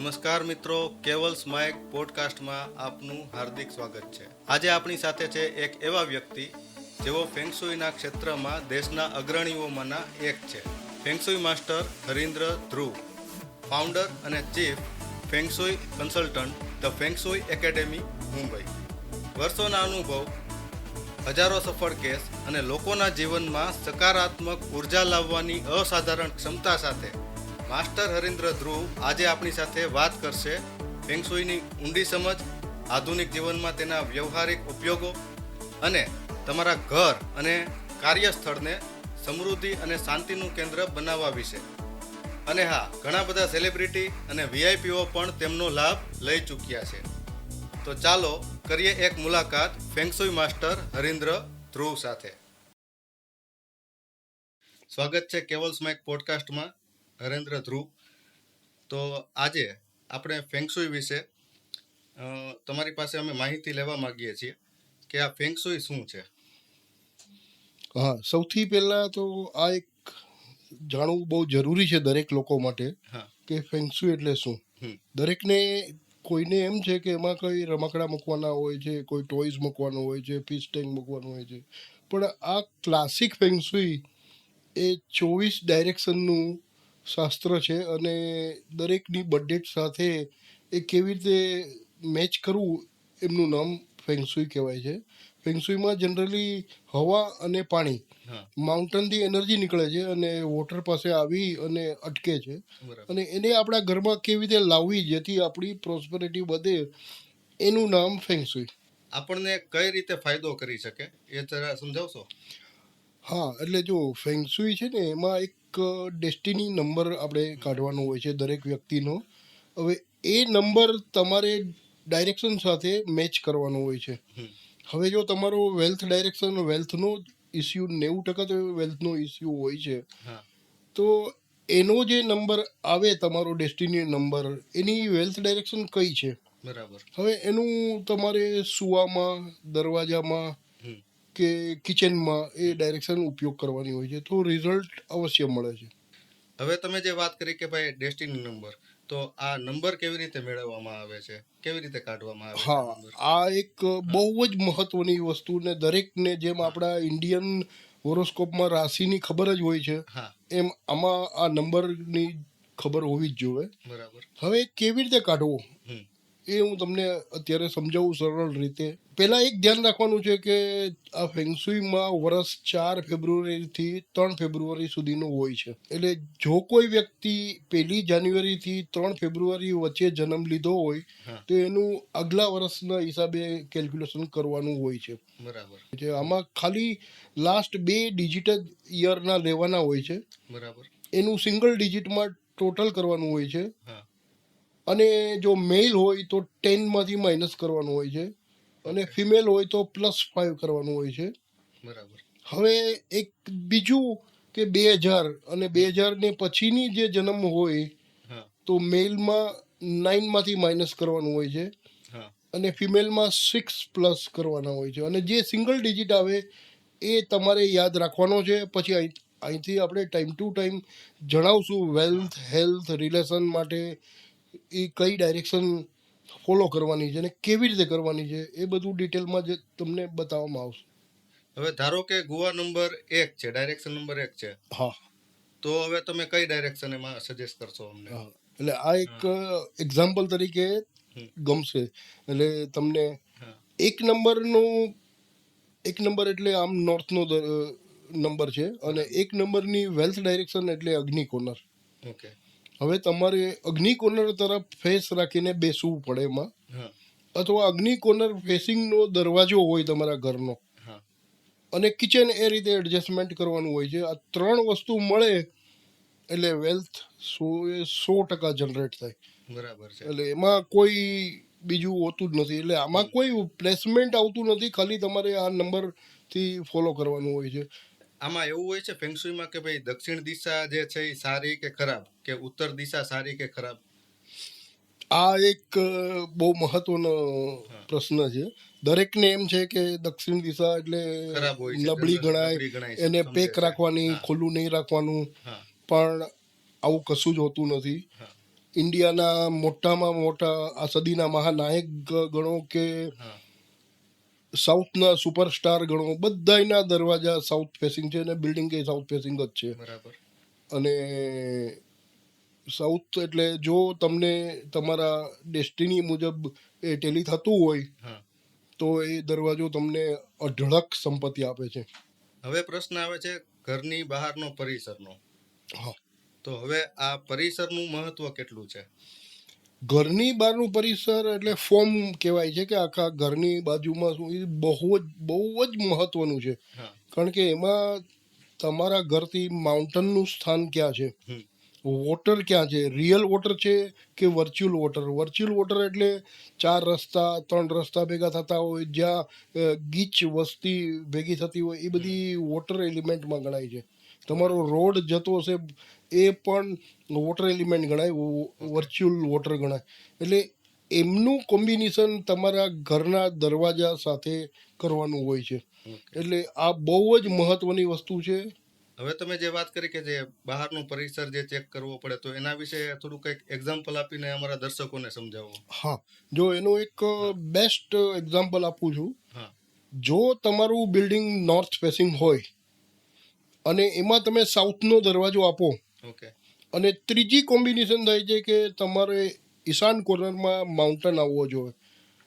નમસ્કાર મિત્રો, કેવલ્સ માઇક પોડકાસ્ટમાં આપનું હાર્દિક સ્વાગત છે. આજે આપણી સાથે છે એક એવા વ્યક્તિ જેઓ ફેંગશુઈના ક્ષેત્રમાં દેશના અગ્રણીઓમાંના એક છે. ફેંગશુઈ માસ્ટર હરીન્દ્ર ધ્રુવ, ફાઉન્ડર અને chief feng shui consultant, the feng shui academy, Mumbai. વર્ષોના અનુભવ, હજારો સફળ કેસ અને લોકોના જીવનમાં સકારાત્મક ઉર્જા લાવવાની અસાધારણ ક્ષમતા સાથે માસ્ટર હરીન્દ્ર ધ્રુવ આજે આપણી સાથે વાત કરશે ફેંગશુઈની ઊંડી સમજ, આધુનિક જીવનમાં તેના વ્યવહારિક ઉપયોગો અને તમારા ઘર અને કાર્યસ્થળને સમૃદ્ધિ અને શાંતિનું કેન્દ્ર બનાવવા વિશે. અને હા, ઘણા બધા સેલિબ્રિટી અને વીઆઈપીઓ પણ તેમનો લાભ લઈ ચૂક્યા છે. તો ચાલો કરીએ એક મુલાકાત ફેંગશુઈ માસ્ટર હરીન્દ્ર ધ્રુવ સાથે. સ્વાગત છે કેવલ્સ માઇક પોડકાસ્ટમાં, હરેન્દ્ર ધ્રુવ. તો આજે આપણે ફેંગશુઈ વિશે તમારી પાસે અમે માહિતી લેવા માંગીએ છીએ કે આ ફેંગશુઈ શું છે. હા, સૌથી પહેલા તો આ એક જાણવું બહુ જરૂરી છે દરેક લોકો માટે હા. કે ફેંગશુઈ એટલે શું. દરેકને કોઈને એમ છે કે એમાં કોઈ રમકડા મૂકવાના હોય છે, કોઈ ટોયઝ મૂકવાનો હોય છે, ફિશ ટેન્ક મૂકવાનું હોય છે, પણ આ ક્લાસિક ફેંગશુઈ એ 24 ડાયરેક્શનનું શાસ્ત્ર છે અને દરેકની બજેટ સાથે એ કેવી રીતે મેચ કરવું એમનું નામ ફેંગશુઈ કહેવાય છે. ફેંગશુઈમાં જનરલી હવા અને પાણી, માઉન્ટેનથી એનર્જી નીકળે છે અને વોટર પાસે આવી અને અટકે છે. અને એને આપણા ઘરમાં કેવી રીતે લાવવી જેથી આપણી પ્રોસ્પેરિટી વધે, એનું નામ ફેંગશુઈ. આપણને કઈ રીતે ફાયદો કરી શકે એ જરા સમજાવશો? હા, એટલે જો ફેંગશુઈ છે ને એમાં એક ડેસ્ટિની નંબર આપણે કાઢવાનો હોય છે દરેક વ્યક્તિનો. હવે એ નંબર તમારે ડાયરેક્શન સાથે મેચ કરવાનો હોય છે. હવે જો તમારો વેલ્થ ડાયરેક્શન, વેલ્થનો ઇસ્યુ 90% તો વેલ્થનો ઇસ્યુ હોય છે, તો એનો જે નંબર આવે તમારો ડેસ્ટિની નંબર, એની વેલ્થ ડાયરેક્શન કઈ છે. બરાબર. હવે એનું તમારે સુવામાં, દરવાજામાં કે કિચનમાં એ ડાયરેક્શન ઉપયોગ કરવાની હોય છે, તો રિઝલ્ટ અવશ્ય મળે છે. હવે તમે જે વાત કરી કે ભાઈ ડેસ્ટિની નંબર, તો આ નંબર કેવી રીતે મેળવવામાં આવે છે, કેવી રીતે કાઢવામાં આવે છે? હા, આ એક બહુ જ મહત્વની વસ્તુ ને દરેકને જેમ આપણા ઇન્ડિયન હોરોસ્કોપમાં રાશિની ખબર જ હોય છે, એમ આમાં આ નંબરની ખબર હોવી જ જોઈએ. બરાબર. હવે કેવી રીતે કાઢવો એ હું તમને અત્યારે સમજાવું સરળ રીતે. પહેલા એક ધ્યાન રાખવાનું છે કે આ ફેંગશુઈમાં વર્ષ 4 ફેબ્રુઆરીથી 3 ફેબ્રુઆરી સુધીનું હોય છે. એટલે જો કોઈ વ્યક્તિ 1 જાન્યુઆરીથી 3 ફેબ્રુઆરી વચ્ચે જન્મ લીધો હોય તો એનું આગલા વર્ષના હિસાબે કેલ્ક્યુલેશન કરવાનું હોય છે. બરાબર. આમાં ખાલી લાસ્ટ 2 ડિજિટ જ યરના લેવાના હોય છે. બરાબર. એનું સિંગલ ડિજિટમાં ટોટલ કરવાનું હોય છે. અને જો મેલ હોય તો 10માંથી માઇનસ કરવાનું હોય છે અને ફિમેલ હોય તો +5 કરવાનું હોય છે. બરાબર. હવે એક બીજું કે 2000 અને 2000 ને પછીની જે જન્મ હોય તો મેલમાં 9માંથી માઇનસ કરવાનું હોય છે અને ફિમેલમાં 6+ કરવાના હોય છે. અને જે સિંગલ ડિજિટ આવે એ તમારે યાદ રાખવાનો છે. પછી અહીંથી આપણે ટાઈમ ટુ ટાઈમ જણાવશું વેલ્થ, હેલ્થ, રિલેશન માટે એ કઈ ડાયરેક્શન ફોલો કરવાની છે અને કેવી રીતે કરવાની છે એ બધું ડિટેલમાં જ તમને બતાવવામાં આવશે. હવે ધારો કે ગુવા નંબર 1 છે, ડાયરેક્શન નંબર 1 છે. હા, તો હવે તમે કઈ ડાયરેક્શન એમાં સજેસ્ટ કરશો અમને? એટલે આ એક એક્ઝામ્પલ તરીકે ગમશે. એટલે તમને એક નંબર એટલે આમ નોર્થનો નંબર છે અને એક નંબરની વેલ્થ ડાયરેક્શન એટલે અગ્નિ કોર્નર. ઓકે. હવે તમારે અગ્નિ કોર્નર તરફ ફેસ રાખીને બેસવું પડે એમાં, અથવા અગ્નિ કોર્નર ફેસિંગનો દરવાજો હોય તમારા ઘરનો, અને કિચન એ રીતે એડજસ્ટમેન્ટ કરવાનું હોય છે. આ 3 વસ્તુ મળે એટલે વેલ્થ 100% જનરેટ થાય. બરાબર છે. એટલે એમાં કોઈ બીજું હોતું જ નથી. એટલે આમાં કોઈ પ્લેસમેન્ટ આવતું નથી, ખાલી તમારે આ નંબરથી ફોલો કરવાનું હોય છે. આમાં એવું હોય છે ફેંગશુઈમાં કે ભાઈ દક્ષિણ દિશા જે છે એ સારી કે ખરાબ, કે ઉત્તર દિશા સારી કે ખરાબ? આ એક બહુ મહત્વનો પ્રશ્ન છે. દરેકને એમ છે કે દક્ષિણ દિશા એટલે નબળી ગણાય, એને પેક રાખવાની, ખુલ્લું નહીં રાખવાનું, પણ આવું કશું જ હોતું નથી. ઇન્ડિયાના મોટામાં મોટા આ સદીના મહાનાયક ગણો કે હા સાઉથના સુપરસ્ટાર ગણો, બધાયના દરવાજા સાઉથ ફેસિંગ છે અને બિલ્ડિંગ એ સાઉથ ફેસિંગ જ છે. બરાબર. અને સાઉથ એટલે જો તમને તમારા ડેસ્ટિની મુજબ એ ટેલી થતું હોય હા. તો એ દરવાજો તમને અઢળક સંપત્તિ આપે છે. હવે પ્રશ્ન આવે છે ઘરની બહારનો પરિસરનો. હા, તો હવે આ પરિસરનું મહત્વ કેટલું છે? ઘરની બહારનું પરિસર એટલે ફોર્મ કહેવાય છે કે આખા ઘરની બાજુમાં શું એ બહુ જ મહત્વનું છે. હા. કારણ કે એમાં તમારા ઘરથી માઉન્ટનનું સ્થાન ક્યાં છે, હમ. વોટર ક્યાં છે, રિયલ વોટર છે કે વર્ચ્યુઅલ વોટર. વર્ચ્યુઅલ વોટર એટલે 3 રસ્તા ભેગા થતા હોય, જ્યાં ગીચ વસ્તી ભેગી થતી હોય, એ બધી વોટર એલિમેન્ટમાં ગણાય છે. તમારો રોડ જતો હશે એ પણ વોટર એલિમેન્ટ ગણાય, વર્ચ્યુઅલ વોટર ગણાય. એટલે એમનું કોમ્બિનેશન તમારા ઘરના દરવાજા સાથે કરવાનું હોય છે. ઓકે. એટલે આ બહુ જ મહત્વની વસ્તુ છે. હવે તમે જે વાત કરી કે જે બહારનું પરિસર જે ચેક કરવો પડે, તો એના વિશે થોડું કંઈક એક્ઝામ્પલ આપીને અમારા દર્શકોને સમજાવો. હા, જો એનું એક બેસ્ટ એક્ઝામ્પલ આપું છું. હા. જો તમારું બિલ્ડિંગ નોર્થ ફેસિંગ હોય અને એમાં તમે સાઉથનો દરવાજો આપો, ઓકે. અને ત્રીજી કોમ્બિનેશન થાય છે કે તમારે ઈશાન કોર્નરમાં માઉન્ટેન આવવો જોઈએ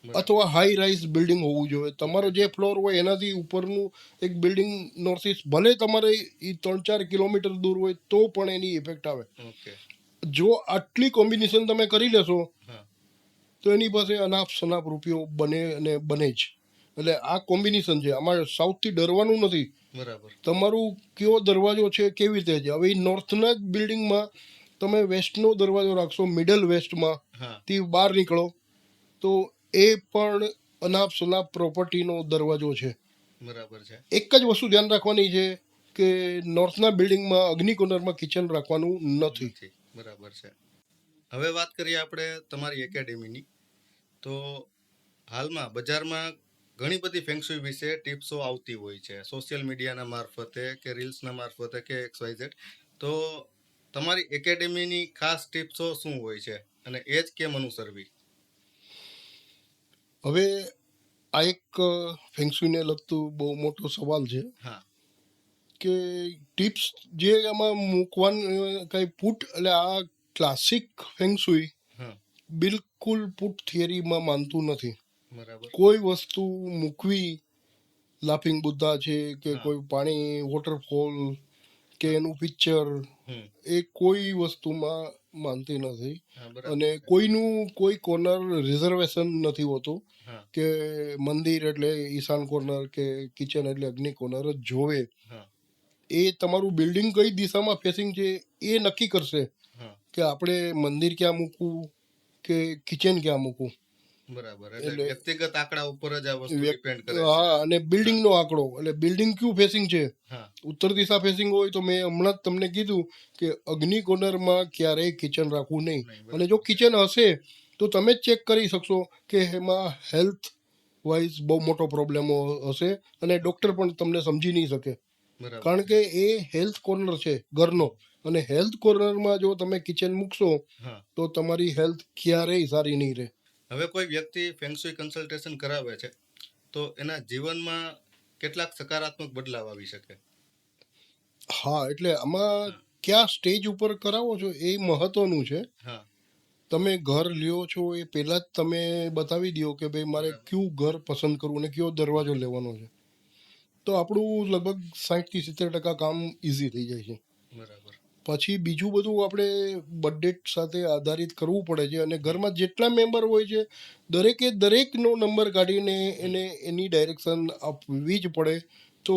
બરાબર. અથવા હાઈ રાઇઝ બિલ્ડિંગ હોવું જોઈએ. તમારો જે ફ્લોર હોય એનાથી ઉપરનું એક બિલ્ડિંગ નોર્થ ઇસ્ટ, ભલે તમારે એ 3-4 કિલોમીટર દૂર હોય તો પણ એની ઇફેક્ટ આવે. ઓકે. જો આટલી કોમ્બિનેશન તમે કરી લેશો હા. તો એની પાસે અનાપ શનાપ રૂપિયો બને અને બને જ. એટલે આ કોમ્બિનેશન છે, આમાં સાઉથથી ડરવાનું નથી. બરાબર. તમારું કયો દરવાજો છે, કેવી રીતે છે. હવે એ નોર્થના જ બિલ્ડિંગમાં તમે વેસ્ટનો દરવાજો રાખશો, મિડલ વેસ્ટમાં હા. થી બહાર નીકળો તો એ પણ અનાપ શનાપ પ્રોપર્ટીનો દરવાજો છે. બરાબર છે. એક જ વસ્તુ ધ્યાન રાખવાની છે કે નોર્થના બિલ્ડિંગમાં અગ્નિ કોર્નરમાં કિચન રાખવાનું નથી. બરાબર છે. હવે વાત કરીએ આપણે તમારી એકેડેમીની. તો હાલમાં બજારમાં ઘણી બધી ફેંગશુઈ વિશે ટિપ્સો આવતી હોય છે, સોશિયલ મીડિયાના મારફતે કે રીલ્સના મારફતે કે XYZ. તો તમારી એકેડેમીની ખાસ ટિપ્સો શું હોય છે અને એ જ કેમ અનુસરવી? હવે આ એક ફેંગશુઈને લગતું બહુ મોટો સવાલ છે હા. કે ટિપ્સ જે આમાં મૂકવાનું કંઈ પુટ, એટલે આ ક્લાસિક ફેંગશુઈ હા. બિલકુલ પુટ થિયરીમાં માનતું નથી. બરાબર. કોઈ વસ્તુ મૂકવી, લાફિંગ બુદ્ધા છે કે હા. કોઈ પાણી વોટરફોલ કે એનું પિક્ચર, હમ. એ કોઈ વસ્તુમાં માનતી નથી. હા. બરાબર. અને કોઈનું કોઈ કોર્નર રિઝર્વેશન નથી હોતું હા. કે મંદિર એટલે ઈશાન કોર્નર કે કિચન એટલે અગ્નિ કોર્નર જ જોવે. હા. એ તમારું બિલ્ડિંગ કઈ દિશામાં ફેસિંગ છે એ નક્કી કરશે હા. કે આપણે મંદિર ક્યાં મૂકવું કે કિચન ક્યાં મૂકવું. બરાબર. એટલે એટલે વ્યક્તિગત આંકડા ઉપર જ આ વસ્તુ ડિપેન્ડ કરે છે. હા, અને બિલ્ડિંગનો આંકડો, એટલે બિલ્ડિંગ કયું ફેસિંગ છે. હા. ઉત્તર દિશા ફેસિંગ હોય તો મેં હમણાં જ તમને કીધું કે અગ્નિ કોર્નરમાં ક્યારેય કિચન રાખવું નહીં. અને જો કિચન હશે તો તમે જ ચેક કરી શકશો કે એમાં હેલ્થ વાઇઝ બહુ મોટો પ્રોબ્લેમો હશે અને ડૉક્ટર પણ તમને સમજી નહીં શકે. બરાબર. કારણ કે એ હેલ્થ કોર્નર છે ઘરનો, અને હેલ્થ કોર્નરમાં જો તમે કિચન મૂકશો હા. તો તમારી હેલ્થ ક્યારેય સારી નહીં રહે. હવે કોઈ વ્યક્તિ ફેંગશુઈ કન્સલ્ટેશન કરાવે છે તો એના જીવનમાં કેટલાક સકારાત્મક બદલાવ આવી શકે? હા, એટલે આમાં કયા સ્ટેજ ઉપર કરાવો છો એ મહત્વનું છે. હા. તમે ઘર લ્યો છો એ પહેલાં જ તમે બતાવી દો કે ભાઈ મારે કયું ઘર પસંદ કરવું અને કયો દરવાજો લેવાનો છે, તો આપણું લગભગ 60-70% કામ ઇઝી થઈ જાય છે. બરાબર. પછી બીજું બધું આપણે બજેટ સાથે આધારિત કરવું પડે છે, અને ઘરમાં જેટલા મેમ્બર હોય છે દરેકનો નંબર કાઢીને એને એની ડાયરેક્શન આપવી જ પડે. તો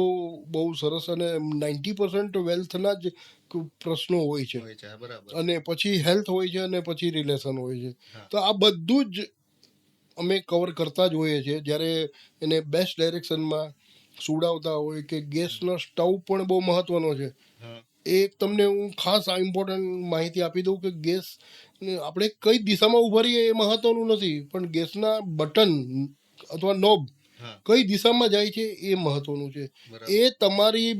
બહુ સરસ. અને 90% વેલ્થના જ પ્રશ્નો હોય છે, હોય છે. બરાબર. અને પછી હેલ્થ હોય છે, અને પછી રિલેશન હોય છે. હા. તો આ બધું જ અમે કવર કરતા જ હોઈએ છીએ જ્યારે એને બેસ્ટ ડાયરેક્શનમાં સુડાવતા હોય. કે ગેસનો સ્ટવ પણ બહુ મહત્વનો છે. હા. એક તમને હું ખાસ આ ઇમ્પોર્ટન્ટ માહિતી આપી દઉં કે ગેસ આપણે કઈ દિશામાં ઊભા રહીએ એ મહત્વનું નથી, પણ ગેસના બટન અથવા નોબ હા. કઈ દિશામાં જાય છે એ મહત્વનું છે. બરાબર. એ તમારી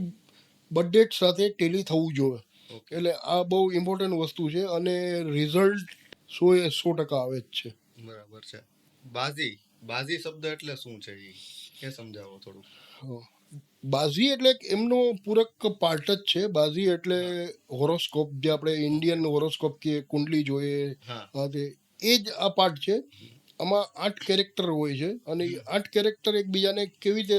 બજેટ સાથે ટેલી થવું જોઈએ. ઓકે. એટલે આ બહુ ઇમ્પોર્ટન્ટ વસ્તુ છે. અને રિઝલ્ટ સો આવે જ છે. બરાબર છે. બાજી બાજી શબ્દ એટલે શું છે એ સમજાવો થોડું. હા. બાઝી એટલે એક એમનો પૂરક પાર્ટ જ છે. બાઝી એટલે હોરોસ્કોપ, જે આપણે ઇન્ડિયન હોરોસ્કોપ કે કુંડલી જોઈએ, હા આ તે એ જ આ પાર્ટ છે. આમાં 8 કેરેક્ટર હોય છે અને એ 8 કેરેક્ટર એકબીજાને કેવી રીતે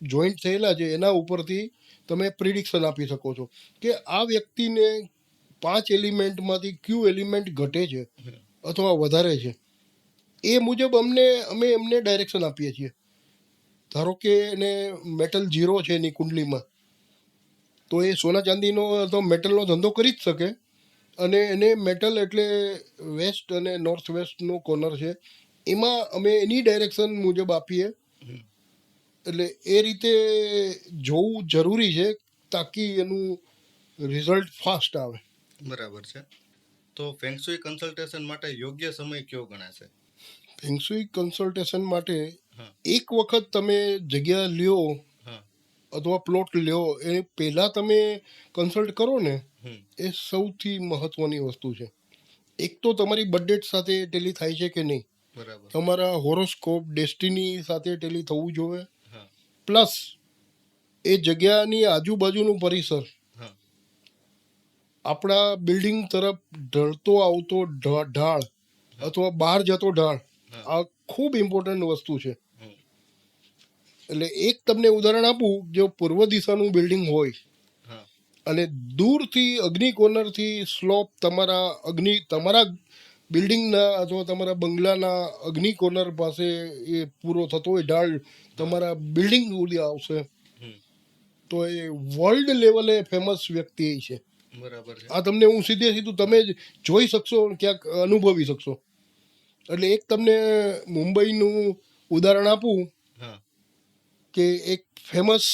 જોઈન્ટ થયેલા છે એના ઉપરથી તમે પ્રિડિક્શન આપી શકો છો કે આ વ્યક્તિને 5 એલિમેન્ટમાંથી કયું એલિમેન્ટ ઘટે છે અથવા વધારે છે. એ મુજબ અમે એમને ડાયરેક્શન આપીએ છીએ. ધારો કે એને મેટલ 0 છે એની કુંડલીમાં, તો એ સોના ચાંદીનો તો મેટલનો ધંધો કરી જ શકે. અને એને મેટલ એટલે વેસ્ટ અને નોર્થ વેસ્ટનો કોર્નર છે, એમાં અમે એની ડાયરેક્શન મુજબ આપીએ. એટલે એ રીતે જોવું જરૂરી છે તાકી એનું રિઝલ્ટ ફાસ્ટ આવે. બરાબર છે. તો ફેંગશુઈ કન્સલ્ટેશન માટે યોગ્ય સમય કયો ગણાશે? ફેંગશુઈ કન્સલ્ટેશન માટે હા એક વખત તમે જગ્યા લ્યો હા અથવા પ્લોટ લ્યો એ પહેલાં તમે કન્સલ્ટ કરો ને, હમ એ સૌથી મહત્ત્વની વસ્તુ છે. એક તો તમારી બર્થડેટ સાથે ટેલી થાય છે કે નહીં, બરાબર. તમારા હોરોસ્કોપ ડેસ્ટિની સાથે ટેલી થવું જોઈએ, હા પ્લસ એ જગ્યાની આજુબાજુનું પરિસર, હા આપણા બિલ્ડિંગ તરફ ઢળતો આવતો ઢાળ અથવા બહાર જતો ઢાળ, હા આ ખૂબ ઇમ્પોર્ટન્ટ વસ્તુ છે. હમ એટલે એક તમને ઉદાહરણ આપું, જો પૂર્વ દિશાનું બિલ્ડિંગ હોય હા અને દૂરથી અગ્નિ કોર્નરથી સ્લોપ તમારા બિલ્ડિંગના અથવા તમારા બંગલાના અગ્નિ કોર્નર પાસે એ પૂરો થતો હોય ઢાળ તમારા બિલ્ડિંગ સુધી આવશે, હમ તો એ વર્લ્ડ લેવલે ફેમસ વ્યક્તિ છે. બરાબર છે. આ તમને હું સીધું તમે જ જોઈ શકશો, ક્યાંક અનુભવી શકશો. એટલે એક તમને મુંબઈનું ઉદાહરણ આપું હા કે એક ફેમસ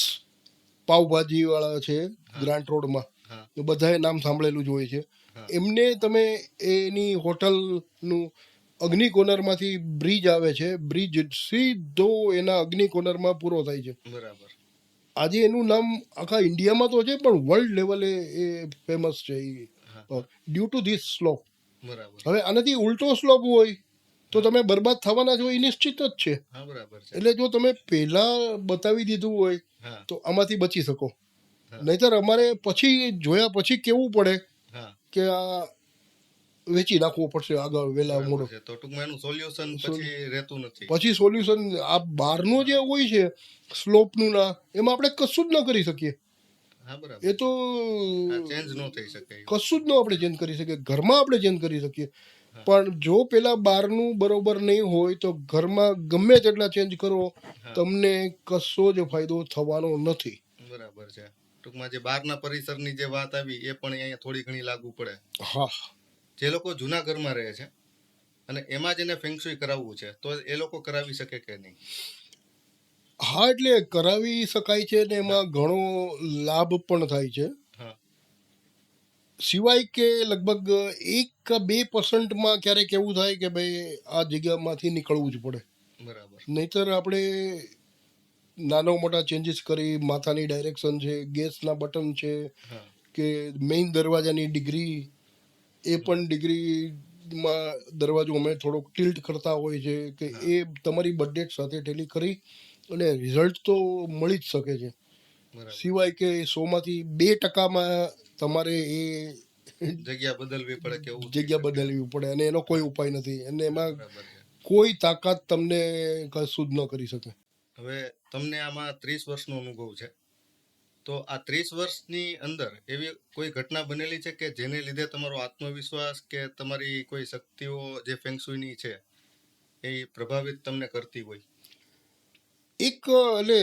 પાવભાજીવાળા છે ગ્રાન્ટ રોડમાં, હા તો બધાએ નામ સાંભળેલું જ હોય છે. હા એમને તમે એની હોટલનું અગ્નિ કોર્નરમાંથી બ્રિજ આવે છે, બ્રિજ સીધો એના અગ્નિ કોર્નરમાં પૂરો થાય છે. બરાબર. આજે એનું નામ આખા ઇન્ડિયામાં તો છે પણ વર્લ્ડ લેવલે એ ફેમસ છે હા ડ્યુ ટુ ધીસ સ્લોપ. બરાબર. હવે આનાથી ઉલટો સ્લોપ હોય તો તમે બરબાદ થવાના છો, એ નિશ્ચિત જ છે. હા બરાબર છે. એટલે જો તમે પહેલા બતાવી દીધું હોય હા તો આમાંથી બચી શકો. હા નહીતર અમારે પછી જોયા પછી કેવું પડે હા કે આ વેચી નાખવો પડશે આગળ વહેલા બરાબર મોડો. છે. તો ટૂંકમાં એનું સોલ્યુશન પછી રહેતું નથી. પછી સોલ્યુશન આ બહારનું જે હોય છે સ્લોપનું ના, એમાં આપણે કશું જ ન કરી શકીએ. હા બરાબર. એ તો ચેન્જ ન થઈ શકે. કશું જ ન આપણે ચેન્જ કરી શકીએ. ઘરમાં આપણે ચેન્જ કરી શકીએ, હા. પણ જો પેલા બહારનું બરોબર નહીં હોય તો ઘરમાં ગમે તેટલા ચેન્જ કરો, હા. તમને કશો જ ફાયદો થવાનો નથી. બરાબર છે. ટૂંકમાં જે બહારના પરિસરની જે વાત આવી એ પણ અહીંયા થોડી ઘણી લાગુ પડે. હા, જે લોકો જૂના ઘરમાં રહે છે અને એમાં જ એને ફેંગશુઈ કરાવવું છે તો એ લોકો કરાવી શકે કે નહીં? હા, એટલે કરાવી શકાય છે ને એમાં ઘણો લાભ પણ થાય છે. હા સિવાય કે લગભગ 1-2% ક્યારેક એવું થાય કે ભાઈ આ જગ્યામાંથી નીકળવું જ પડે. બરાબર. નહીતર આપણે નાનો મોટા ચેન્જીસ કરી, માથાની ડાયરેક્શન છે, ગેસના બટન છે, હા કે મેઇન દરવાજાની ડિગ્રી, એ પણ ડિગ્રીમાં દરવાજો અમે થોડોક ટિલ્ટ કરતા હોય છે કે એ તમારી બર્થડેટ સાથે ટેલી કરી અને રિઝલ્ટ તો મળી જ શકે છે. બરાબર. સિવાય કે 100માંથી 2%માં તમારે એ જગ્યા બદલવી પડે કે એવું થઈ જગ્યા શકે. બદલવી પડે અને એનો કોઈ ઉપાય નથી, અને એમાં બરાબર છે. કોઈ તાકાત તમને કશું જ ન કરી શકે. હવે તમને આમાં 30 વર્ષનો અનુભવ છે, તો આ 30 વર્ષની અંદર એવી કોઈ ઘટના બનેલી છે કે જેને લીધે તમારો આત્મવિશ્વાસ કે તમારી કોઈ શક્તિઓ જે ફેંગશુઈની છે એ પ્રભાવિત તમને કરતી હોય? એક એટલે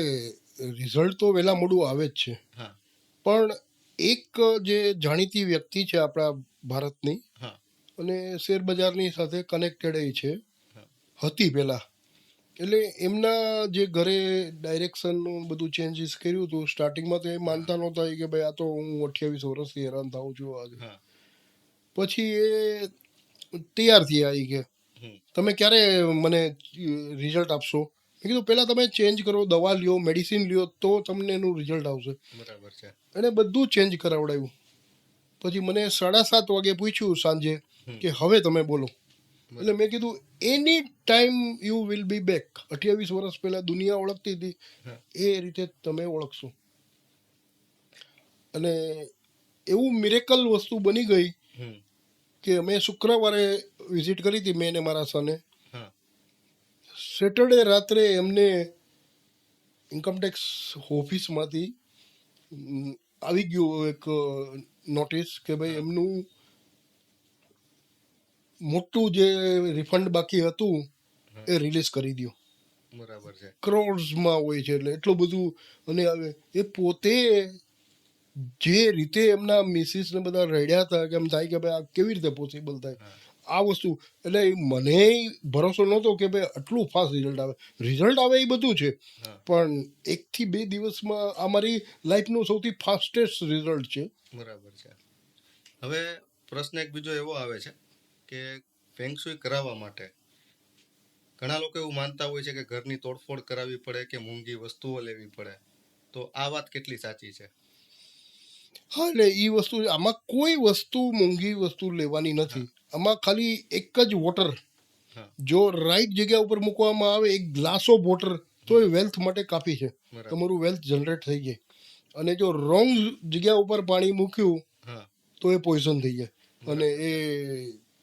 રિઝલ્ટ તો વહેલા મોડું આવે જ છે, હા પણ એક જે જાણીતી વ્યક્તિ છે આપણા ભારતની હા અને શેર બજારની સાથે કનેક્ટેડ છે, હા હતી પહેલાં. એટલે એમના જે ઘરે ડાયરેક્શનનું બધું ચેન્જીસ કર્યું હતું સ્ટાર્ટિંગમાં, તો એ માનતા નહોતા કે ભાઈ આ તો હું 28 વર્ષથી હેરાન થાઉં છું આજે. હા પછી એ તૈયાર થયા એ કે હમ તમે ક્યારે મને રિઝલ્ટ આપશો? મેં કીધું પહેલાં તમે ચેન્જ કરો, દવા લ્યો, મેડિસિન લ્યો, તો તમને એનું રિઝલ્ટ આવશે. બરાબર છે. એને બધું ચેન્જ કરાવડાવ્યું. પછી મને 7:30 વાગે પૂછ્યું સાંજે કે હવે તમે બોલો. એટલે મેં કીધું any time you will be back. 28 વર્ષ પહેલા દુનિયા ઓળખતી હતી એ રીતે તમે ઓળખશો. અને એવું મિરેકલ વસ્તુ બની ગઈ કે અમે શુક્રવારે વિઝિટ કરી હતી મેં ને મારા સને. સેટરડે રાત્રે એમને ઇન્કમટેક્સ ઓફિસમાંથી આવી ગયું એક નોટિસ કે ભાઈ એમનું મોટું જે રિફંડ બાકી હતું એ રિલીઝ કરી દો. બરાબર છે. ક્રોર્સમાં હોય છે એટલે એટલું બધું. અને એ પોતે જે રીતે એમના મિસિસ ને બધા રડ્યા હતા કે એમ થાય કે ભાઈ આ કેવી રીતે પોસિબલ થાય આ વસ્તુ. એટલે મને ભરોસો નહોતો કે ભાઈ આટલું ફાસ્ટ રિઝલ્ટ આવે એ બધું છે, પણ 1 થી 2 દિવસમાં આ મારી લાઈફનું સૌથી ફાસ્ટેસ્ટ રિઝલ્ટ છે. બરાબર છે. હવે પ્રશ્ન એક બીજો એવો આવે છે કે ફેંગશુઈ કરાવવા માટે ઘણા લોકો એવું માનતા હોય છે કે ઘરની તોડફોડ કરાવવી પડે કે મોંઘી વસ્તુઓ લેવી પડે, તો આ વાત કેટલી સાચી છે? હા, એટલે એ વસ્તુ આમાં કોઈ વસ્તુ મોંઘી વસ્તુ લેવાની નથી. આમાં ખાલી એક જ વોટર જો રાઈટ જગ્યા ઉપર મૂકવામાં આવે, એક ગ્લાસ ઓફ વોટર, તો એ વેલ્થ માટે કાફી છે. તમારું વેલ્થ જનરેટ થઈ જાય. અને જો રોંગ જગ્યા ઉપર પાણી મૂક્યું તો એ પોઈઝન થઈ જાય અને એ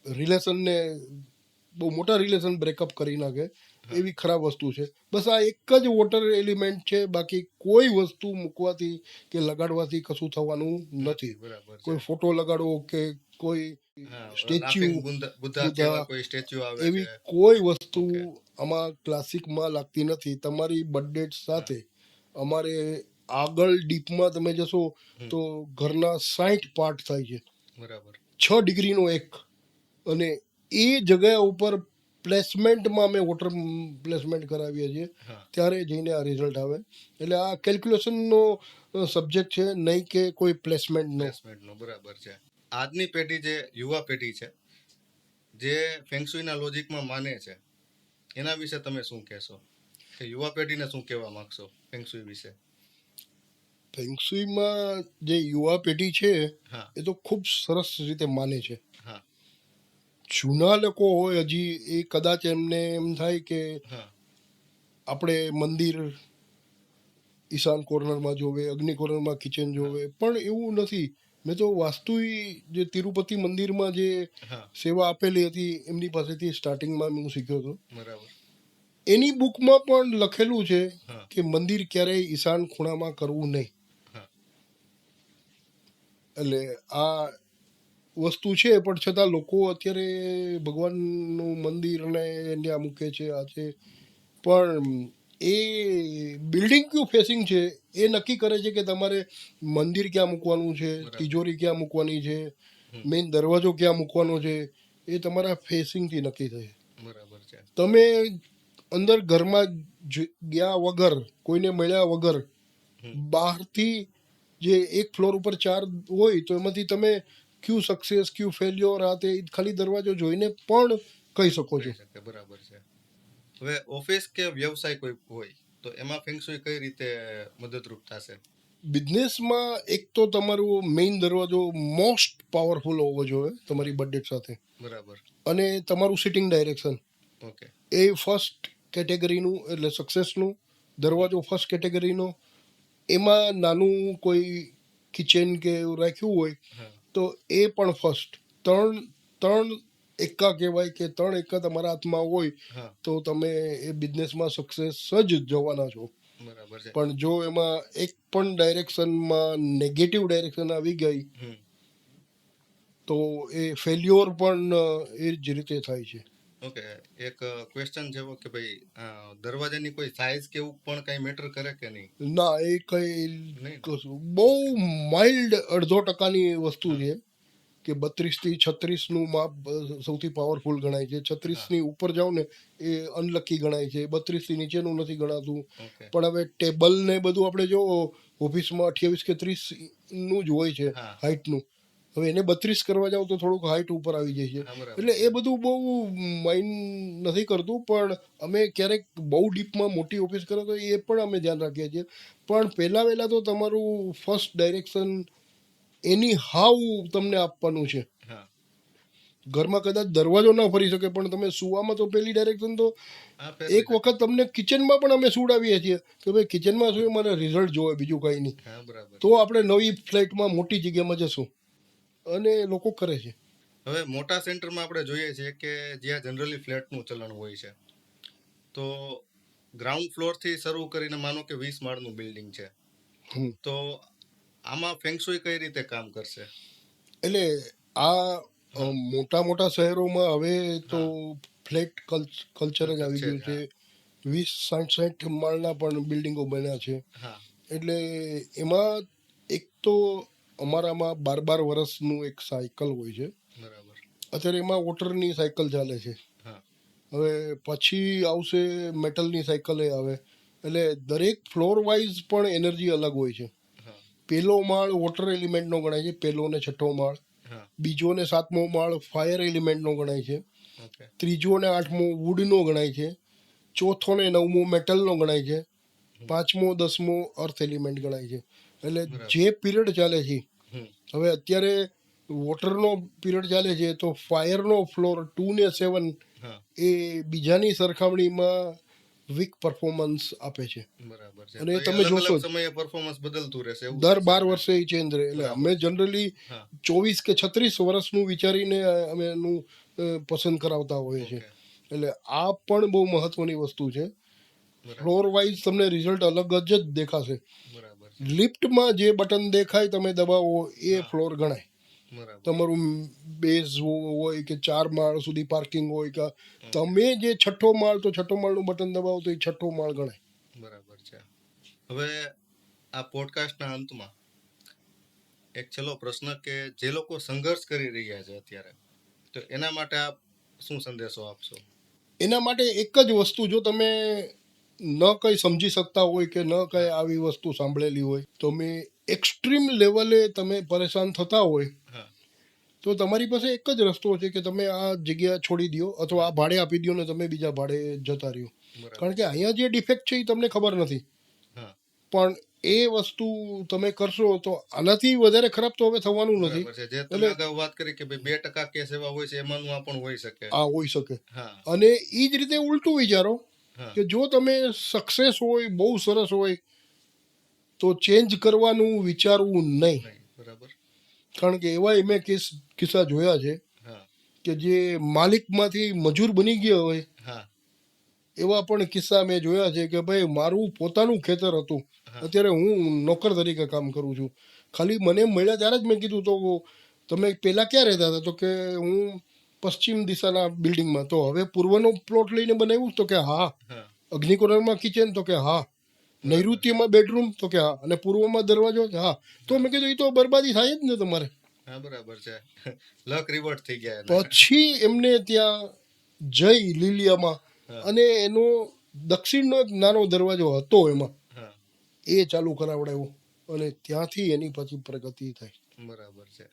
રિલેશનને બહુ મોટા રિલેશન બ્રેકઅપ કરી નાખે એવી ખરાબ વસ્તુ છે. બસ આ એક જ વોટર એલિમેન્ટ છે, બાકી કોઈ વસ્તુ મૂકવાથી કે લગાડવાથી કશું થવાનું નથી. કોઈ ફોટો લગાડવો કે કોઈ સ્ટેચ્યુ એવી કોઈ વસ્તુ આમાં ક્લાસિકમાં લાગતી નથી. તમારી બર્થડેટ સાથે અમારે આગળ ડીપમાં તમે જશો તો ઘરના 60 પાર્ટ થાય છે. 6 ડિગ્રીનો એક. અને એ જગ્યા ઉપર પ્લેસમેન્ટમાં અમે વોટર પ્લેસમેન્ટ કરાવીએ છીએ ત્યારે જઈને આ રિઝલ્ટ આવે. એટલે આ કેલ્ક્યુલેશનનો સબ્જેક્ટ છે, નહીં કે કોઈ પ્લેસમેન્ટનો. બરાબર છે. આજની પેઢી જે યુવા પેઢી છે જે ફેંગશુઈના લોજિકમાં માને છે, એના વિશે તમે શું કહેશો? કે યુવા પેઢીને શું કહેવા માંગશો ફેંગશુઈ વિશે? ફેંગશુઈમાં જે યુવા પેઢી છે એ તો ખૂબ સરસ રીતે માને છે. જૂના લોકો હોય હજી એ કદાચ એમને એમ થાય કે આપણે મંદિર ઈશાન કોર્નરમાં જોવે, અગ્નિ કોર્નરમાં કિચન જોવે, પણ એવું નથી. મેં તો વાસ્તુ જે તિરુપતિ મંદિરમાં જે સેવા આપેલી હતી એમની પાસેથી સ્ટાર્ટિંગમાં હું શીખ્યો હતો. એની બુકમાં પણ લખેલું છે કે મંદિર ક્યારેય ઈશાન ખૂણામાં કરવું નહીં. એટલે આ વસ્તુ છે, પણ છતાં લોકો અત્યારે ભગવાનનું મંદિરને ત્યાં મૂકે છે. આ છે પણ એ બિલ્ડિંગ કયું ફેસિંગ છે એ નક્કી કરે છે કે તમારે મંદિર ક્યાં મૂકવાનું છે, તિજોરી ક્યાં મૂકવાની છે, મેઇન દરવાજો ક્યાં મૂકવાનો છે, એ તમારા ફેસિંગથી નક્કી થાય. બરાબર છે. તમે અંદર ઘરમાં ગયા વગર, કોઈને મળ્યા વગર, બહારથી જે એક ફ્લોર ઉપર 4 હોય તો એમાંથી તમે ક્યુ સક્સેસ ક્યુ ફેલ્યોર આ તે ખાલી દરવાજો જોઈને પણ કહી શકો છો. બરાબર છે. હવે ઓફિસ કે વ્યવસાય કોઈ હોય તો એમાં ફેંગશુઈ કઈ રીતે મદદરૂપ થશે? બિઝનેસમાં એક તો તમારું મેઇન દરવાજો મોસ્ટ પાવરફુલ હોવો જોઈએ તમારી બજેટ સાથે. બરાબર. અને તમારું સિટિંગ ડાયરેક્શન એ ફર્સ્ટ કેટેગરીનું, એટલે સક્સેસનું દરવાજો ફર્સ્ટ કેટેગરીનો. એમાં નાનું કોઈ કિચન કે એવું રાખ્યું હોય તો એ પણ ફર્સ્ટ. ત્રણ એકા કહેવાય કે 3 એકા તમારા હાથમાં હોય તો તમે એ બિઝનેસમાં સક્સેસ જ જવાના છો. પણ જો એમાં એક પણ ડાયરેક્શનમાં નેગેટિવ ડાયરેક્શન આવી ગઈ તો એ ફેલ્યોર પણ એ જ રીતે થાય છે. ઓકે, એક ક્વેશ્ચન જેવો કે ભાઈ દરવાજાની કોઈ સાઈઝ કે એવું પણ કઈ મેટર કરે કે નહીં? ના, એ કઈ બહુ માઇલ્ડ 0.5% વસ્તુ છે કે 32 થી 36 નું માપ સૌથી પાવરફુલ ગણાય છે. 36 ની ઉપર જાવ ને એ અનલકી ગણાય છે. 32 થી નીચેનું નથી ગણાતું. પણ હવે ટેબલ ને બધું આપણે જો ઓફિસમાં 28 કે 30 નું જ હોય છે હાઇટનું. હવે એને 32 કરવા જાવ તો થોડુંક હાઇટ ઉપર આવી જાય છે. એટલે એ બધું બહુ માઇન્ડ નથી કરતું. પણ અમે ક્યારેક બહુ ડીપમાં મોટી ઓફિસ કરો તો એ પણ અમે ધ્યાન રાખીએ છીએ. પણ પહેલાં તો તમારું ફર્સ્ટ ડાયરેક્શન એની હાવ તમને આપવાનું છે. ઘરમાં કદાચ દરવાજો ના ફરી શકે પણ તમે સુવામાં તો પેલી ડાયરેક્શન તો આ ફેરવી એક વખત તમને કિચનમાં પણ અમે સુડાવીએ છીએ કે ભાઈ કિચનમાં શું મને રિઝલ્ટ જોવે બીજું કંઈ નહીં. હા બરાબર. તો આપણે નવી ફ્લેટમાં મોટી જગ્યામાં જશું અને લોકો કરે છે. હવે મોટા સેન્ટરમાં આપણે જોઈએ છીએ કે જ્યાં જનરલી ફ્લેટનું ચલણ હોય છે, તો ગ્રાઉન્ડ ફ્લોરથી શરૂ કરીને માનો કે 20 માળનું બિલ્ડિંગ છે, હમ. તો આમાં ફેંગશુઈ કઈ રીતે કામ કરશે? એટલે આ મોટા મોટા શહેરોમાં હવે તો ફ્લેટ કલ્ચર જ આવી ગયું છે. 20-60 માળના પણ બિલ્ડિંગો બન્યા છે. હા એટલે એમાં એક તો અમારામાં 12 વર્ષનું એક સાયકલ હોય છે. બરાબર. અત્યારે એમાં વોટરની સાયકલ ચાલે છે. હા હવે પછી આવશે મેટલની સાયકલ આવે. એટલે દરેક ફ્લોર વાઇઝ પણ એનર્જી અલગ હોય છે. હા પહેલો માળ વોટર એલિમેન્ટનો ગણાય છે, પહેલો ને છઠ્ઠો માળ. હા બીજો ને 7મો માળ ફાયર એલિમેન્ટનો ગણાય છે. ઓકે. ત્રીજો ને 8મો વુડનો ગણાય છે. ચોથો ને 9મો મેટલનો ગણાય છે. 5મો 10મો અર્થ એલિમેન્ટ ગણાય છે. એટલે જે પીરિયડ ચાલે છે, હમ હવે અત્યારે વોટરનો પીરિયડ ચાલે છે તો ફાયરનો ફ્લોર 2 ને 7 હા એ બીજાની સરખામણીમાં વીક પરફોર્મન્સ આપે છે. બરાબર છે. અને તો એ તમે અલગ જોશો અલગ સમયે પરફોર્મન્સ બદલતું રહેશે એવું દર થશે? 12 વર્ષે એ ચેન્જ રહે. એટલે અમે જનરલી હા 24 કે 36 વર્ષનું વિચારીને અમે એનું પસંદ કરાવતા હોઈએ છીએ. ઓકે. એટલે આ પણ બહુ મહત્વની વસ્તુ છે. બરાબર ફ્લોર વાઇઝ તમને રિઝલ્ટ અલગ જ દેખાશે. બરાબર છે. લિફ્ટમાં જે બટન દેખાય તમે દબાવો એ ફ્લોર ગણાય. બરાબર તમારું બેઝ હોય કે 4 માળ સુધી પાર્કિંગ હોય કે તમે જે છઠ્ઠો માળ તો છઠ્ઠો માળનું બટન દબાવો તો એ છઠ્ઠો માળ ગણાય. બરાબર છે. હવે આ પોડકાસ્ટના અંતમાં એક છેલ્લો પ્રશ્ન કે જે લોકો સંઘર્ષ કરી રહ્યા છે અત્યારે, તો એના માટે આપ શું સંદેશો આપશો? એના માટે એક જ વસ્તુ, જો તમે ન કંઈ સમજી શકતા હોય કે ન કંઈ આવી વસ્તુ સાંભળેલી હોય, તમે એક્સ્ટ્રીમ લેવલે તમે પરેશાન થતા હોય હા તો તમારી પાસે એક જ રસ્તો છે કે તમે આ જગ્યા છોડી દો અથવા આ ભાડે આપી દો ને તમે બીજા ભાડે જતા રહ્યો. બરાબર. કારણ કે અહીંયા જે ડિફેક્ટ છે એ તમને ખબર નથી. હા પણ એ વસ્તુ તમે કરશો તો આનાથી વધારે ખરાબ તો હવે થવાનું નથી. બરાબર છે. જે તમે અગાઉ વાત કરી કે ભાઈ 2% કેસ એવા હોય છે, એમાંનું આ પણ હોઈ શકે. આ હોઈ શકે. હા અને એ જ રીતે ઉલટું વિચારો હા કે જો તમે સક્સેસ હોય, બહુ સરસ હોય, તો ચેન્જ કરવાનું વિચારવું નહીં. નહીં. બરાબર. કારણ કે એવા મેં કિસ્સા જોયા છે હા કે જે માલિકમાંથી મજૂર બની ગયા હોય હા એવા પણ કિસ્સા મેં જોયા છે કે ભાઈ મારું પોતાનું ખેતર હતું, અત્યારે હું નોકર તરીકે કામ કરું છું. ખાલી મને મળ્યા ત્યારે જ મેં કીધું તો તમે પહેલાં ક્યાં રહેતા હતા? તો કે હું પશ્ચિમ દિશાના બિલ્ડિંગમાં. તો હવે પૂર્વનો પ્લોટ લઈને બનાવ્યું? તો કે હા. હા અગ્નિકોણમાં કિચન? તો કે હા. નૈઋત્યમાં બેડરૂમ? તો કે હા. અને પૂર્વમાં દરવાજો? હા. તો મેં કીધું એ તો બરબાદી થાય જ ને તમારે. હા બરાબર છે. લક રિવર્ટ થઈ ગયા એના. પછી એમને ત્યાં જઈ લીલિયામાં હા. અને એનો દક્ષિણનો એક નાનો દરવાજો હતો એમાં, હા એ ચાલુ કરાવડાવ્યો અને ત્યાંથી એની પછી પ્રગતિ થઈ. બરાબર છે.